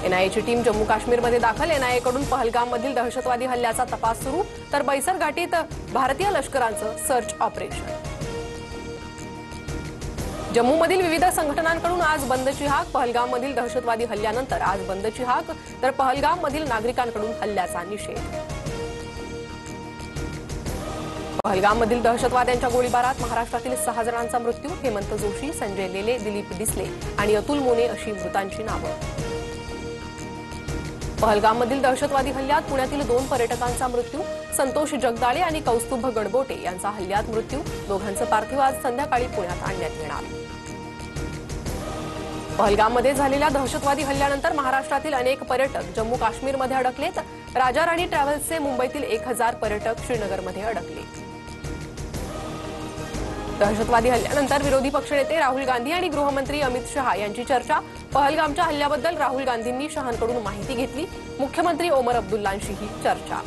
एनआयएची team Jammu काश्मीरमध्ये दाखल. एनआयएकडून पहलगाममधील दहशतवादी हल्ल्याचा तपास सुरू, तर बैसर घाटीत भारतीय लष्कराचं सर्च ऑपरेशन. जम्मूमधील विविध संघटनांकडून आज बंदची हाक. पहलगाममधील दहशतवादी हल्ल्यानंतर आज बंदची हाक, तर पहलगाममधील नागरिकांकडून हल्ल्याचा निषेध. पहलगाममधील दहशतवाद्यांच्या गोळीबारात महाराष्ट्रातील 6 जणांचा मृत्यू. हेमंत जोशी, संजय लेले, दिलीप डिसले आणि अतुल मोने अशी मृतांची नावं. पहलगाममधील दहशतवादी हल्ल्यात पुण्यातील 2 पर्यटकांचा मृत्यू. संतोष जगदाळे आणि कौस्तुभ गडबोटे यांचा हल्ल्यात मृत्यू. दोघांचं पार्थिव आज संध्याकाळी पुण्यात आणण्यात येणार. पहलगाममध्ये झालेल्या दहशतवादी हल्ल्यानंतर महाराष्ट्रातील अनेक पर्यटक जम्मू काश्मीरमध्ये अडकलेत. राजा राणी ट्रॅव्हल्सचे मुंबईतील 1000 पर्यटक श्रीनगरमध्ये अडकले. दहशतवादी हल्ल्यानंतर विरोधी पक्षनेते राहुल गांधी आणि गृहमंत्री अमित शहा यांची चर्चा. पहलगामच्या हल्ल्याबद्दल राहुल गांधींनी शहांकडून माहिती घेतली. मुख्यमंत्री ओमर अब्दुल्लांशीही चर्चा.